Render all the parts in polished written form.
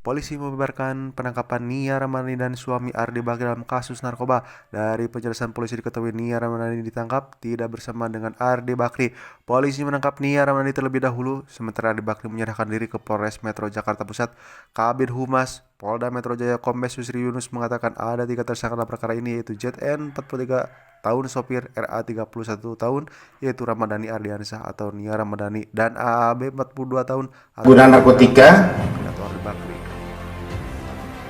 Polisi membeberkan penangkapan Nia Ramadhani dan suami Ardi Bakri dalam kasus narkoba. Dari penjelasan polisi diketahui Nia Ramadhani ditangkap tidak bersama dengan Ardi Bakri. Polisi menangkap Nia Ramadhani terlebih dahulu, sementara Ardi Bakri menyerahkan diri ke Polres Metro Jakarta Pusat. Kabid Humas Polda Metro Jaya Kombes Yusri Yunus mengatakan ada 3 tersangka dalam perkara ini, yaitu ZN 43 tahun, sopir RA 31 tahun yaitu Ramadhani Ardiansah atau Nia Ramadhani, dan AAB 42 tahun atau Guna narkotika. Ardi Bakri.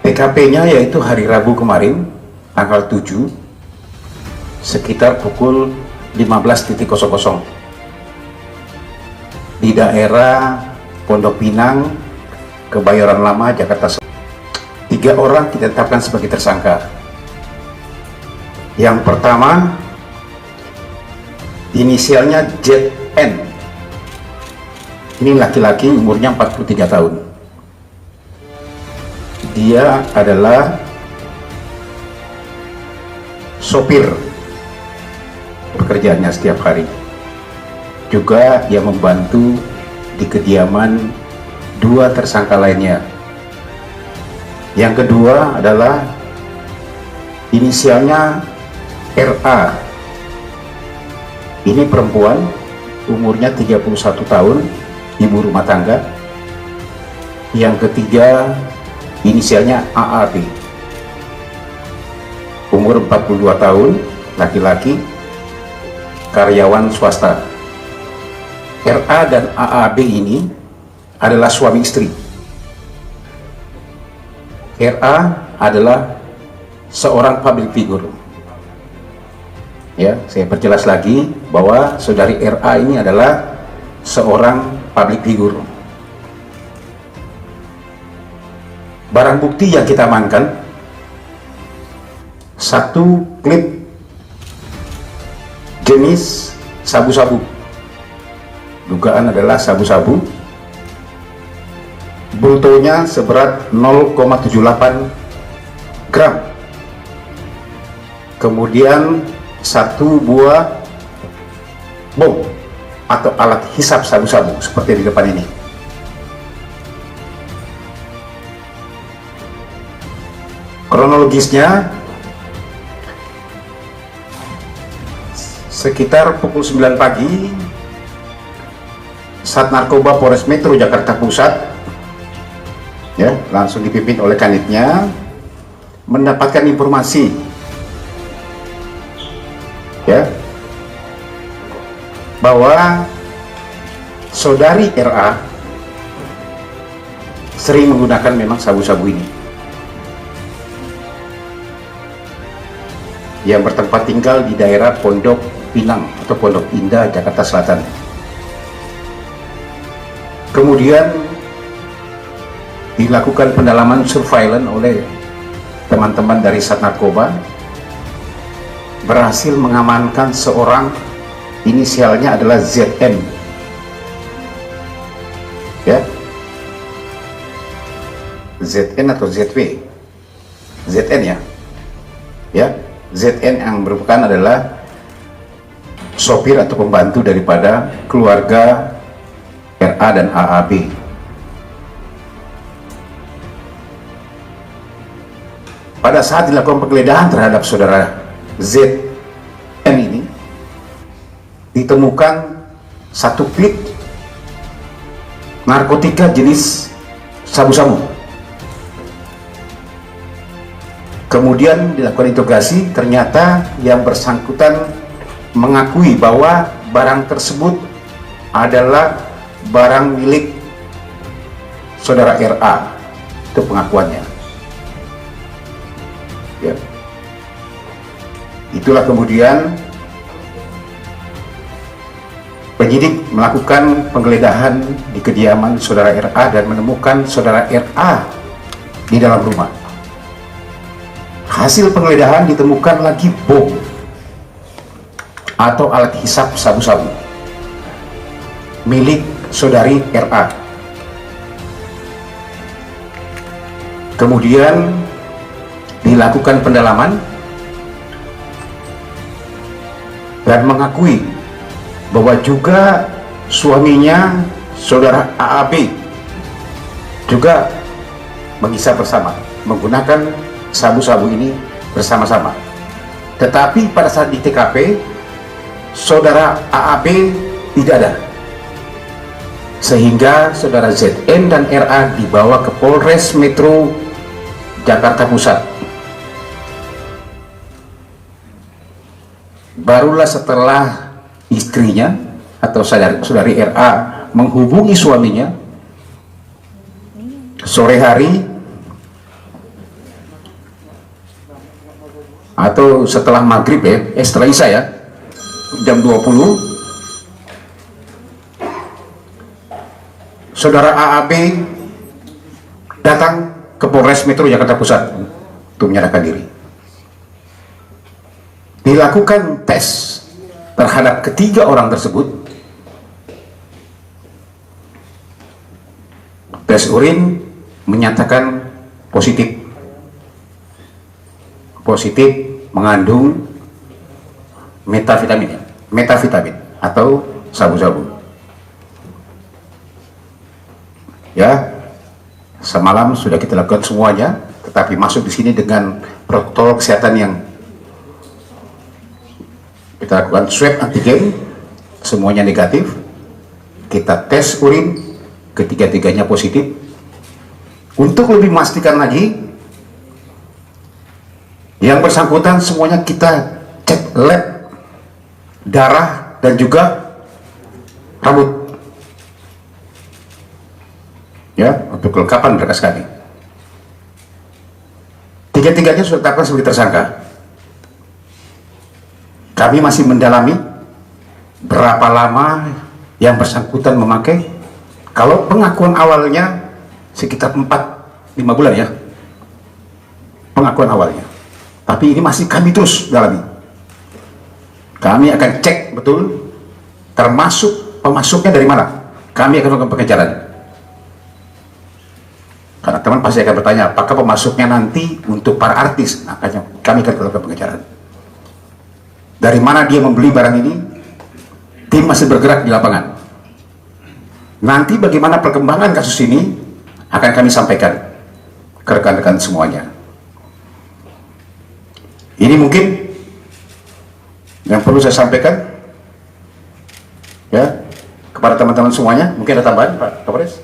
TKP-nya yaitu hari Rabu kemarin, tanggal 7, sekitar pukul 15.00 di daerah Pondok Pinang, Kebayoran Lama, Jakarta Selatan. 3 orang ditetapkan sebagai tersangka. Yang pertama, inisialnya ZN. Ini laki-laki, umurnya 43 tahun. Dia adalah sopir, pekerjaannya setiap hari. Juga dia membantu di kediaman 2 tersangka lainnya. Yang kedua adalah inisialnya RA. Ini perempuan, umurnya 31 tahun, ibu rumah tangga. Yang ketiga inisialnya AAB, umur 42 tahun, laki-laki, karyawan swasta. RA dan AAB ini adalah suami istri. RA adalah seorang public figure. Ya, saya perjelas lagi bahwa saudari RA ini adalah seorang public figure. Barang bukti yang kita amankan, 1 klip jenis sabu-sabu, dugaan adalah sabu-sabu, brutonya seberat 0,78 gram. Kemudian 1 buah bom atau alat hisap sabu-sabu seperti di depan ini. Kronologisnya, sekitar pukul 9 pagi, Sat Narkoba Polres Metro Jakarta Pusat, ya, langsung dipimpin oleh kanitnya, mendapatkan informasi, ya, bahwa saudari RA sering menggunakan memang sabu-sabu ini, yang bertempat tinggal di daerah Pondok Pinang atau Pondok Indah, Jakarta Selatan. Kemudian dilakukan pendalaman surveillance oleh teman-teman dari Sat Narkoba, berhasil mengamankan seorang, inisialnya adalah ZN, ya, ZN atau ZW, ZN ya, ya, ZN yang merupakan adalah sopir atau pembantu daripada keluarga RA dan AAB. Pada saat dilakukan penggeledahan terhadap saudara ZN ini, ditemukan 1 klip narkotika jenis sabu-sabu. Kemudian dilakukan interogasi, ternyata yang bersangkutan mengakui bahwa barang tersebut adalah barang milik saudara RA. Itu pengakuannya, ya. Itulah kemudian penyidik melakukan penggeledahan di kediaman saudara RA dan menemukan saudara RA di dalam rumah. Hasil penggeledahan ditemukan lagi bom atau alat hisap sabu-sabu milik saudari RA. Kemudian dilakukan pendalaman dan mengakui bahwa juga suaminya saudara AAB juga mengisap bersama, menggunakan sabu-sabu ini bersama-sama. Tetapi pada saat di TKP, saudara AAB tidak ada. Sehingga saudara ZN dan RA dibawa ke Polres Metro Jakarta Pusat. Barulah setelah istrinya atau saudari RA menghubungi suaminya sore hari atau setelah maghrib setelah isya ya, jam 20, saudara AAB datang ke Polres Metro Jakarta Pusat untuk menyerahkan diri. Dilakukan tes terhadap ketiga orang tersebut. Tes urin menyatakan positif mengandung metavitamin atau sabu-sabu. Ya, semalam sudah kita lakukan semuanya, tetapi masuk di sini dengan protokol kesehatan yang kita lakukan swab antigen, semuanya negatif. Kita tes urin, ketiga-tiganya positif. Untuk lebih memastikan lagi, yang bersangkutan semuanya kita cek lab, darah dan juga rambut, ya, untuk kelengkapan berkas kami. Tiga-tiganya sudah ditetapkan sebagai tersangka. Kami masih mendalami berapa lama yang bersangkutan memakai. Kalau pengakuan awalnya sekitar 4-5 bulan ya, pengakuan awalnya. Tapi ini masih kami terus dalami. Kami akan cek betul, termasuk pemasuknya dari mana. Kami akan melakukan pengejaran. Karena teman pasti akan bertanya, apakah pemasuknya nanti untuk para artis? Makanya kami akan melakukan pengejaran. Dari mana dia membeli barang ini? Tim masih bergerak di lapangan. Nanti bagaimana perkembangan kasus ini akan kami sampaikan ke rekan-rekan semuanya. Ini mungkin yang perlu saya sampaikan ya kepada teman-teman semuanya. Mungkin ada tambahan, Pak Kapolres?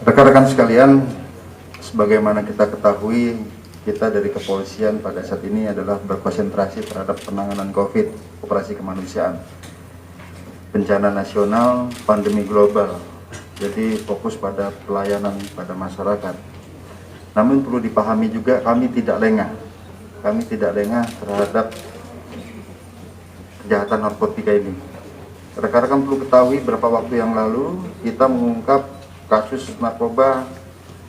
Rekan-rekan sekalian, sebagaimana kita ketahui, kita dari kepolisian pada saat ini adalah berkonsentrasi terhadap penanganan COVID, operasi kemanusiaan, bencana nasional, pandemi global. Jadi fokus pada pelayanan pada masyarakat. Namun perlu dipahami juga, kami tidak lengah. Kami tidak lengah terhadap kejahatan narkotika ini. Rekan-rekan perlu ketahui, beberapa waktu yang lalu kita mengungkap kasus narkoba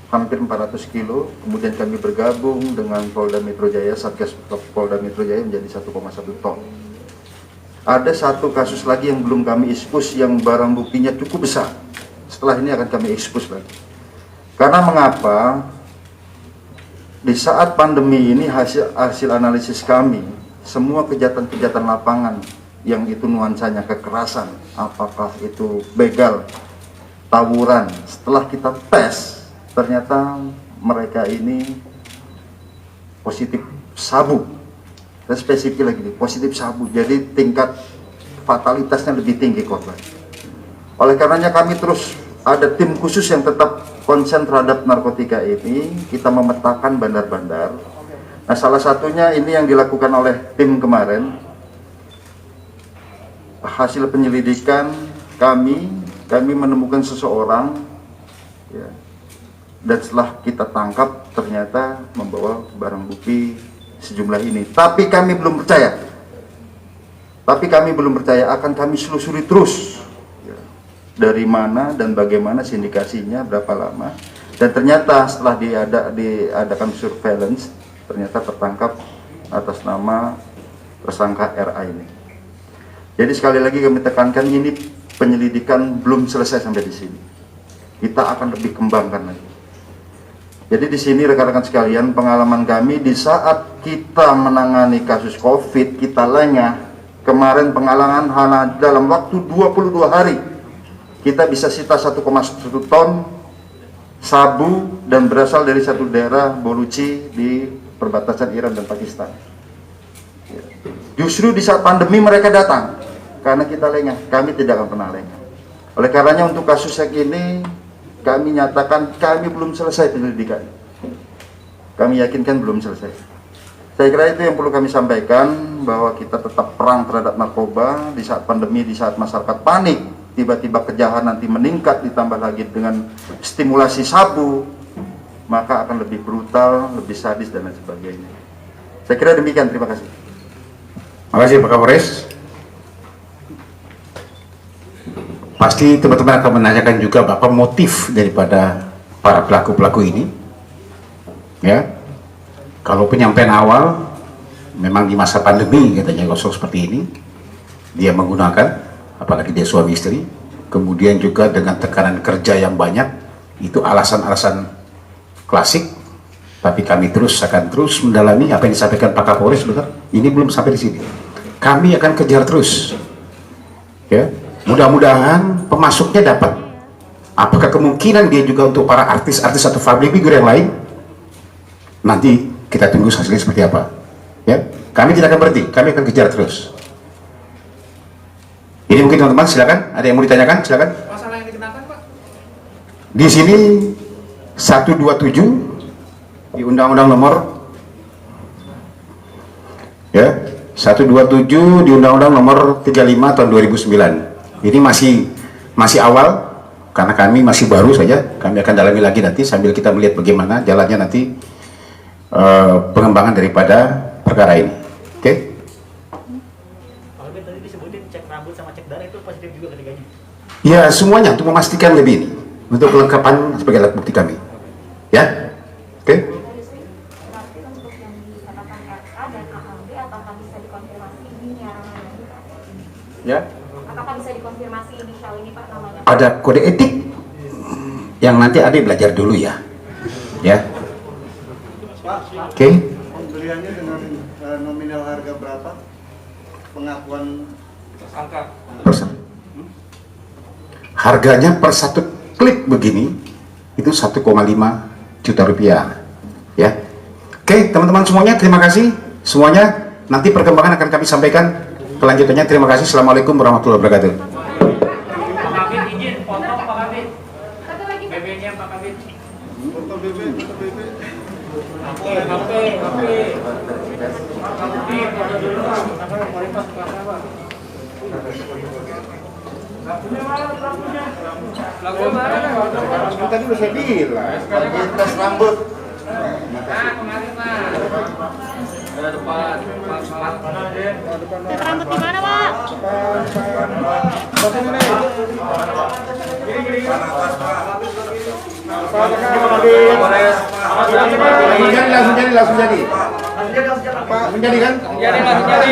hampir 400 kilo, kemudian kami bergabung dengan Polda Metro Jaya, Satgas Polda Metro Jaya menjadi 1,1 ton. Ada satu kasus lagi yang belum kami ekspos yang barang buktinya cukup besar. Setelah ini akan kami ekspos lagi. Karena mengapa? Di saat pandemi ini hasil analisis kami, semua kejahatan-kejahatan lapangan yang itu nuansanya kekerasan, apakah itu begal, tawuran, setelah kita tes, ternyata mereka ini positif sabu. Dan spesifik lagi, positif sabu. Jadi tingkat fatalitasnya lebih tinggi korban. Oleh karenanya kami terus ada tim khusus yang tetap konsen terhadap narkotika ini. Kita memetakan bandar-bandar. Nah, salah satunya ini yang dilakukan oleh tim kemarin. Hasil penyelidikan kami menemukan seseorang, ya, dan setelah kita tangkap ternyata membawa barang bukti sejumlah ini. Tapi kami belum percaya. Akan kami selusuri terus, ya, dari mana dan bagaimana sindikasinya, berapa lama. Dan ternyata setelah diadakan surveillance, ternyata tertangkap atas nama tersangka RA ini. Jadi sekali lagi kami tekankan, ini penyelidikan belum selesai sampai di sini. Kita akan lebih kembangkan lagi. Jadi di sini rekan-rekan sekalian, pengalaman kami di saat kita menangani kasus COVID, kita lengah. Kemarin pengalaman hanya dalam waktu 22 hari kita bisa sita 1,1 ton sabu dan berasal dari satu daerah Boluchi di perbatasan Iran dan Pakistan. Justru di saat pandemi mereka datang karena kita lengah, kami tidak akan pernah lengah. Oleh karenanya untuk kasus yang ini kami nyatakan kami belum selesai penyelidikan. Kami yakinkan belum selesai. Saya kira itu yang perlu kami sampaikan, bahwa kita tetap perang terhadap narkoba di saat pandemi, di saat masyarakat panik, tiba-tiba kejahatan nanti meningkat ditambah lagi dengan stimulasi sabu, maka akan lebih brutal, lebih sadis dan lain sebagainya. Saya kira demikian, terima kasih. Terima kasih Pak Kapolres. Pasti teman-teman akan menanyakan juga apa motif daripada para pelaku-pelaku ini. Ya, kalau penyampaian awal memang di masa pandemi katanya gosok seperti ini, dia menggunakan, apalagi dia suami istri, kemudian juga dengan tekanan kerja yang banyak, itu alasan-alasan klasik. Tapi kami akan terus mendalami apa yang disampaikan Pak Kapolres. Betul, ini belum sampai di sini. Kami akan kejar terus. Ya, mudah-mudahan pemasuknya dapat. Apakah kemungkinan dia juga untuk para artis-artis atau public figure yang lain? Nanti kita tunggu hasilnya seperti apa. Ya, kami tidak akan berhenti, kami akan kejar terus. Ini mungkin teman-teman, silakan. Ada yang mau ditanyakan? Silakan. Masalah yang dikenakan, Pak? Di sini 127 di Undang-Undang Nomor 127 di Undang-Undang Nomor 35 tahun 2009. Ini masih awal karena kami masih baru saja. Kami akan dalami lagi nanti sambil kita melihat bagaimana jalannya nanti pengembangan daripada perkara ini. Oke? Kalau tadi disebutin cek rambut sama cek darah itu positif juga ketiganya. Ya, semuanya untuk memastikan lebih ini, untuk kelengkapan sebagai alat bukti kami. Ya? Oke? Berarti untuk yang dikatakan RK dan AKB, apakah bisa dikonfirmasi inisial ini, Pak? Ya. Apakah bisa dikonfirmasi inisial ini, Pak, namanya? Ada kode etik yang nanti Ade belajar dulu ya. Ya. Oke. Pembeliannya dengan nominal harga berapa? Pengakuan Persen. Harganya per satu klik begini itu 1,5 juta rupiah. Ya. Oke, teman-teman semuanya, terima kasih semuanya. Nanti perkembangan akan kami sampaikan kelanjutannya. Terima kasih. Assalamualaikum warahmatullahi wabarakatuh. Pak Kabit izin potong, Pak Kabit. BB-nya Pak Kabit. foto BB, foto BB. HP. Ini foto dulu, Pak. Apa yang mau lipat ke apa? Lagu mana? Tadi udah saya bilang, tes rambut. Nah, kemarin, Pak. Ada depan. Rambut di mana, Pak? Langsung jadi. Langsung jadi kan? Jadi langsung jadi.